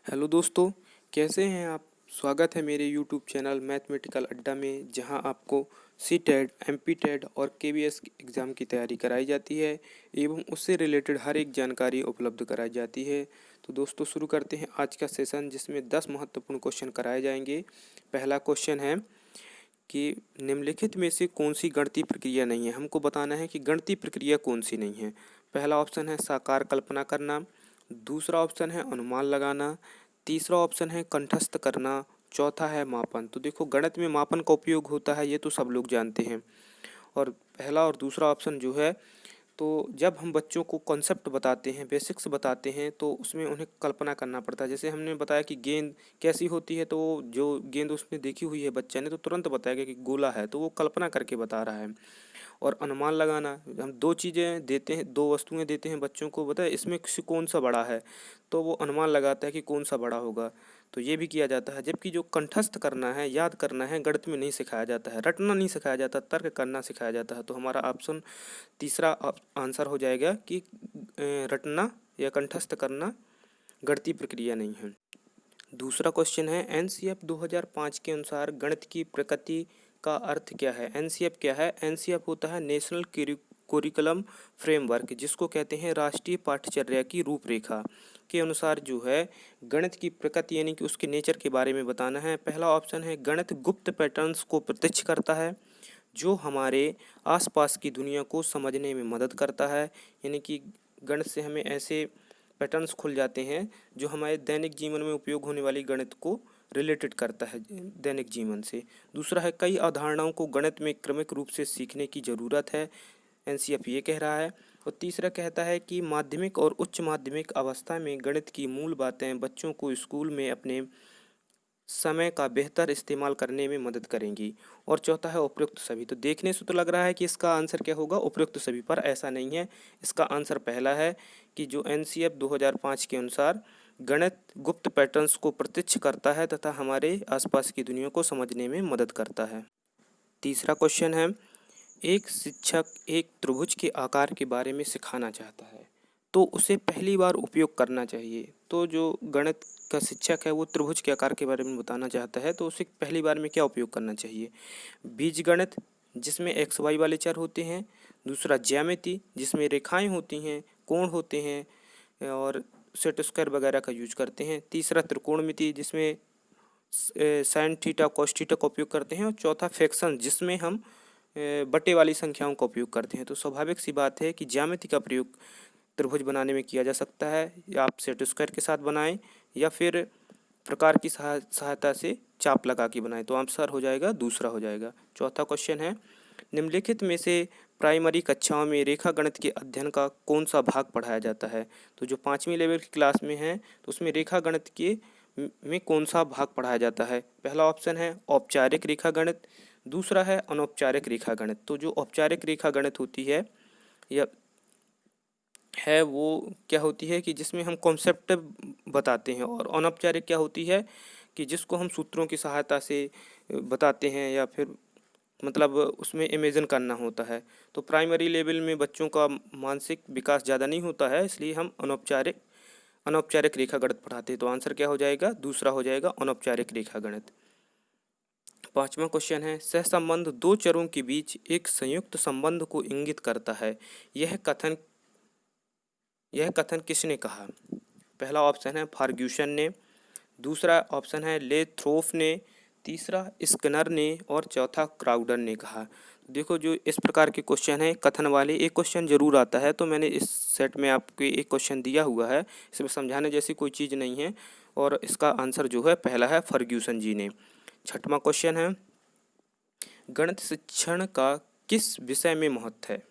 Hello दोस्तों, कैसे हैं आप। स्वागत है मेरे यूट्यूब चैनल मैथमेटिकल अड्डा में, जहां आपको सी टेड एम पी टेड और के वी एस एग्ज़ाम की तैयारी कराई जाती है एवं उससे रिलेटेड हर एक जानकारी उपलब्ध कराई जाती है। तो दोस्तों, शुरू करते हैं आज का सेशन, जिसमें 10 महत्वपूर्ण क्वेश्चन कराए जाएंगे। पहला क्वेश्चन है कि निम्नलिखित में से कौन सी गणितीय प्रक्रिया नहीं है। हमको बताना है कि गणितीय प्रक्रिया कौन सी नहीं है। पहला ऑप्शन है साकार कल्पना करना, दूसरा ऑप्शन है अनुमान लगाना, तीसरा ऑप्शन है कंठस्थ करना, चौथा है मापन। तो देखो, गणित में मापन का उपयोग होता है, ये तो सब लोग जानते हैं। और पहला और दूसरा ऑप्शन जो है, तो जब हम बच्चों को कॉन्सेप्ट बताते हैं, बेसिक्स बताते हैं, तो उसमें उन्हें कल्पना करना पड़ता है। जैसे हमने बताया कि गेंद कैसी होती है, तो जो गेंद उसने देखी हुई है बच्चे ने, तो तुरंत बताएगा कि गोला है, तो वो कल्पना करके बता रहा है। और अनुमान लगाना, हम दो चीज़ें देते हैं, दो वस्तुएं देते हैं बच्चों को, बताए इसमें से कौन सा बड़ा है, तो वो अनुमान लगाता है कि कौन सा बड़ा होगा। तो ये भी किया जाता है। जबकि जो कंठस्थ करना है, याद करना है, गणित में नहीं सिखाया जाता है, रटना नहीं सिखाया जाता, तर्क करना सिखाया जाता है। तो हमारा ऑप्शन तीसरा आंसर हो जाएगा कि रटना या कंठस्थ करना गणितीय प्रक्रिया नहीं है। दूसरा क्वेश्चन है एनसीएफ 2005 के अनुसार गणित की प्रकृति का अर्थ क्या है। एनसीएफ क्या है? एनसीएफ होता है नेशनल कुरिकुलम फ्रेमवर्क, जिसको कहते हैं राष्ट्रीय पाठ्यचर्या की रूपरेखा के अनुसार जो है गणित की प्रकृति यानी कि उसके नेचर के बारे में बताना है। पहला ऑप्शन है गणित गुप्त पैटर्न्स को प्रत्यक्ष करता है, जो हमारे आसपास की दुनिया को समझने में मदद करता है। यानी कि गणित से हमें ऐसे पैटर्न्स खुल जाते हैं जो हमारे दैनिक जीवन में उपयोग होने वाली गणित को रिलेटेड करता है दैनिक जीवन से। दूसरा है कई अवधारणाओं को गणित में क्रमिक रूप से सीखने की ज़रूरत है, एनसीएफ ये कह रहा है। और तीसरा कहता है कि माध्यमिक और उच्च माध्यमिक अवस्था में गणित की मूल बातें बच्चों को स्कूल में अपने समय का बेहतर इस्तेमाल करने में मदद करेंगी। और चौथा है उपयुक्त सभी। तो देखने से तो लग रहा है कि इसका आंसर क्या होगा, उपयुक्त सभी, पर ऐसा नहीं है। इसका आंसर पहला है कि जो एनसीएफ 2005 के अनुसार गणित गुप्त पैटर्न्स को प्रत्यक्ष करता है तथा हमारे आसपास की दुनिया को समझने में मदद करता है। तीसरा क्वेश्चन है एक शिक्षक एक त्रिभुज के आकार के बारे में सिखाना चाहता है, तो उसे पहली बार उपयोग करना चाहिए। तो जो गणित का शिक्षक है वो त्रिभुज के आकार के बारे में बताना चाहता है, तो उसे पहली बार में क्या उपयोग करना चाहिए। बीजगणित, जिसमें एक्स वाई वाले चर होते हैं। दूसरा ज्यामिति, जिसमें रेखाएं होती हैं, कोण होते हैं और सेट स्क्वायर वगैरह का यूज करते हैं। तीसरा त्रिकोणमिति, जिसमें साइन थीटा कॉस थीटा का उपयोग करते हैं। और चौथा फ्रैक्शन, जिसमें हम बटे वाली संख्याओं का उपयोग करते हैं। तो स्वाभाविक सी बात है कि ज्यामिति का प्रयोग त्रिभुज बनाने में किया जा सकता है, या आप सेट स्क्वायर के साथ बनाएं या फिर प्रकार की सहायता से चाप लगा के बनाएं। तो आंसर हो जाएगा दूसरा हो जाएगा। चौथा क्वेश्चन है निम्नलिखित में से प्राइमरी कक्षाओं में रेखा गणित के अध्ययन का कौन सा भाग पढ़ाया जाता है। तो जो 5वीं लेवल की क्लास में है, तो उसमें रेखा गणित के में कौन सा भाग पढ़ाया जाता है। पहला ऑप्शन है औपचारिक रेखा गणित, दूसरा है अनौपचारिक रेखा गणित। तो जो औपचारिक रेखा गणित होती है या है वो क्या होती है कि जिसमें हम कॉन्सेप्ट बताते हैं, और अनौपचारिक क्या होती है कि जिसको हम सूत्रों की सहायता से बताते हैं या फिर मतलब उसमें इमेजिन करना होता है। तो प्राइमरी लेवल में बच्चों का मानसिक विकास ज़्यादा नहीं होता है, इसलिए हम अनौपचारिक रेखा गणित पढ़ाते हैं। तो आंसर क्या हो जाएगा, दूसरा हो जाएगा अनौपचारिक रेखा गणित। पांचवा क्वेश्चन है सहसंबंध दो चरों के बीच एक संयुक्त संबंध को इंगित करता है, यह कथन किसने कहा। पहला ऑप्शन है फर्ग्यूसन ने, दूसरा ऑप्शन है लेथ्रोफ ने, तीसरा स्किनर ने और चौथा क्राउडर ने कहा। देखो, जो इस प्रकार के क्वेश्चन है कथन वाले, एक क्वेश्चन जरूर आता है, तो मैंने इस सेट में आपको एक क्वेश्चन दिया हुआ है, इसमें समझाने जैसी कोई चीज़ नहीं है। और इसका आंसर जो है पहला है फर्ग्यूसन जी ने। छठवां क्वेश्चन है गणित शिक्षण का किस विषय में महत्व है।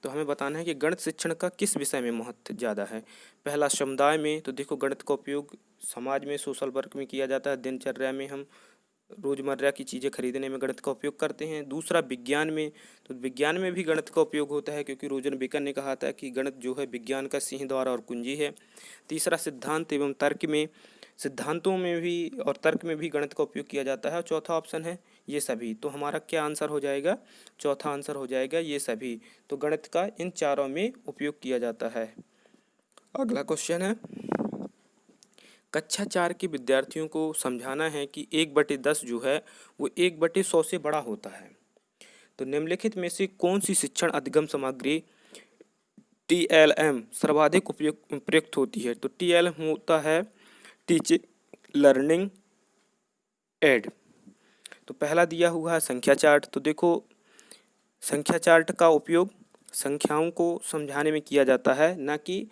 तो हमें बताना है कि गणित शिक्षण का किस विषय में महत्व ज़्यादा है। पहला समुदाय में, तो देखो गणित का उपयोग समाज में, सोशल वर्क में किया जाता है। दिनचर्या में हम रोजमर्रा की चीज़ें खरीदने में गणित का उपयोग करते हैं। दूसरा विज्ञान में, तो विज्ञान में भी गणित का उपयोग होता है, क्योंकि रोजन बेकन ने कहा था कि गणित जो है विज्ञान का सिंह द्वार और कुंजी है। तीसरा सिद्धांत एवं तर्क में, सिद्धांतों में भी और तर्क में भी गणित का उपयोग किया जाता है। और चौथा ऑप्शन है ये सभी। तो हमारा क्या आंसर हो जाएगा, चौथा आंसर हो जाएगा ये सभी। तो गणित का इन चारों में उपयोग किया जाता है। अगला क्वेश्चन है कक्षा 4 के विद्यार्थियों को समझाना है कि 1/10 जो है वो 1/100 से बड़ा होता है। तो निम्नलिखित में से कौन सी शिक्षण अधिगम सामग्री TLM सर्वाधिक प्रयुक्त होती है? तो TLM होता है टीचिंग लर्निंग एड। तो पहला दिया हुआ है संख्या चार्ट। तो देखो, संख्या चार्ट का उपयोग संख्याओं को समझाने में किया जाता है, ना कि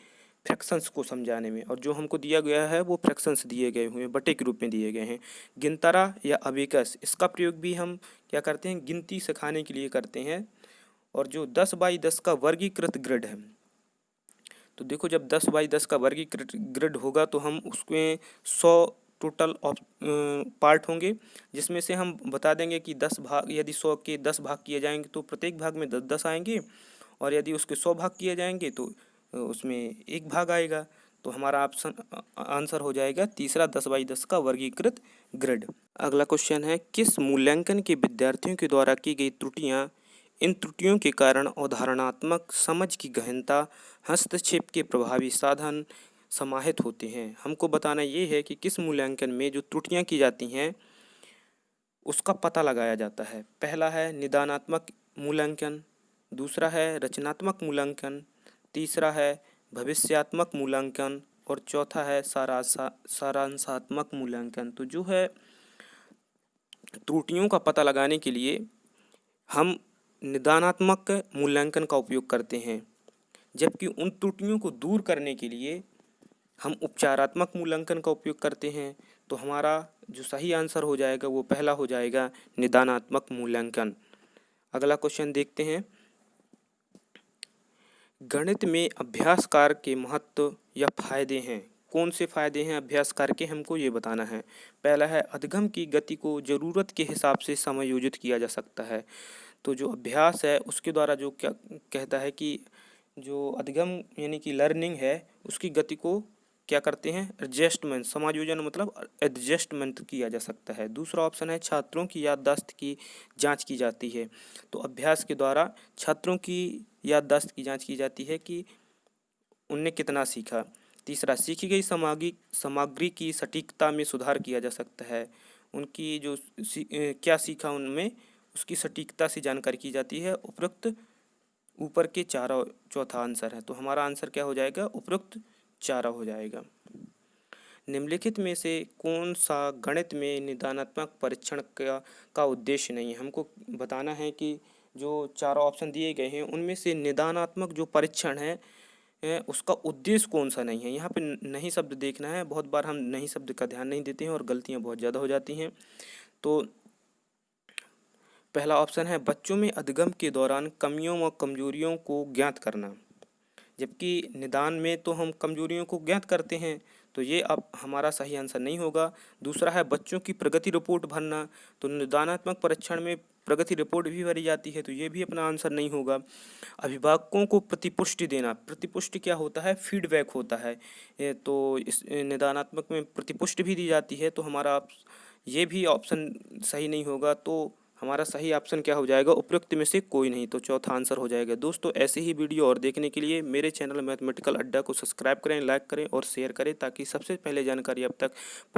फ्रैक्शंस को समझाने में। और जो हमको दिया गया है वो फ्रैक्शंस दिए गए हुए हैं, बटे के रूप में दिए गए हैं। गिनतरा या अबेकस, इसका प्रयोग भी हम क्या करते हैं, गिनती सिखाने के लिए करते हैं। और जो 10x10 का वर्गीकृत ग्रिड है, तो देखो जब 10x10 का वर्गीकृत ग्रिड होगा तो हम उसमें 100 टोटल पार्ट होंगे, जिसमें से हम बता देंगे कि 10 भाग, यदि 100 के 10 भाग किए जाएंगे तो प्रत्येक भाग में 10-10 आएंगे, और यदि उसके 100 भाग किए जाएंगे तो उसमें एक भाग आएगा। तो हमारा ऑप्शन आंसर हो जाएगा तीसरा 10x10 का वर्गीकृत ग्रिड। अगला क्वेश्चन है, किस मूल्यांकन के विद्यार्थियों के द्वारा की गई त्रुटियां, इन त्रुटियों के कारण अवधारणात्मक समझ की गहनता, हस्तक्षेप के प्रभावी साधन समाहित होते हैं? हमको बताना ये है कि किस मूल्यांकन में जो त्रुटियां की जाती हैं उसका पता लगाया जाता है। पहला है निदानात्मक मूल्यांकन, दूसरा है रचनात्मक मूल्यांकन, तीसरा है भविष्यात्मक मूल्यांकन, और चौथा है सारांशात्मक मूल्यांकन। तो जो है त्रुटियों का पता लगाने के लिए हम निदानात्मक मूल्यांकन का उपयोग करते हैं, जबकि उन त्रुटियों को दूर करने के लिए हम उपचारात्मक मूल्यांकन का उपयोग करते हैं। तो हमारा जो सही आंसर हो जाएगा वो पहला हो जाएगा, निदानात्मक मूल्यांकन। अगला क्वेश्चन देखते हैं, गणित में अभ्यास कार्य के महत्व या फायदे हैं? कौन से फायदे हैं अभ्यास कार्य के, हमको ये बताना है। पहला है अधिगम की गति को ज़रूरत के हिसाब से समायोजित किया जा सकता है। तो जो अभ्यास है उसके द्वारा जो क्या कहता है कि जो अधिगम यानी कि लर्निंग है उसकी गति को क्या करते हैं, एडजस्टमेंट, समायोजन मतलब एडजस्टमेंट किया जा सकता है। दूसरा ऑप्शन है छात्रों की याददाश्त की जांच की जाती है। तो अभ्यास के द्वारा छात्रों की याददाश्त की जांच की जाती है कि उनने कितना सीखा। तीसरा, सीखी गई सामग्री की सटीकता में सुधार किया जा सकता है। उनकी जो क्या सीखा उनमें उसकी सटीकता से जानकारी की जाती है। उपरोक्त ऊपर के चारों चौथा आंसर है। तो हमारा आंसर क्या हो जाएगा, उपरोक्त चारा हो जाएगा। निम्नलिखित में से कौन सा गणित में निदानात्मक परीक्षण का उद्देश्य नहीं है? हमको बताना है कि जो चारों ऑप्शन दिए गए हैं उनमें से निदानात्मक जो परीक्षण है उसका उद्देश्य कौन सा नहीं है। यहाँ पे नहीं शब्द देखना है, बहुत बार हम नहीं शब्द का ध्यान नहीं देते हैं और गलतियाँ बहुत ज़्यादा हो जाती हैं। तो पहला ऑप्शन है बच्चों में अधिगम के दौरान कमियों व कमजोरियों को ज्ञात करना, जबकि निदान में तो हम कमजोरियों को ज्ञात करते हैं, तो ये अब हमारा सही आंसर नहीं होगा। दूसरा है बच्चों की प्रगति रिपोर्ट भरना, तो निदानात्मक परीक्षण में प्रगति रिपोर्ट भी भरी जाती है, तो ये भी अपना आंसर नहीं होगा। अभिभावकों को प्रतिपुष्टि देना, प्रतिपुष्टि क्या होता है, फीडबैक होता है, तो इस निदानात्मक में प्रतिपुष्टि भी दी जाती है, तो हमारा ये भी ऑप्शन सही नहीं होगा। तो हमारा सही ऑप्शन क्या हो जाएगा, उपयुक्त में से कोई नहीं, तो चौथा आंसर हो जाएगा। दोस्तों ऐसे ही वीडियो और देखने के लिए मेरे चैनल मैथमेटिकल अड्डा को सब्सक्राइब करें, लाइक करें और शेयर करें, ताकि सबसे पहले जानकारी अब तक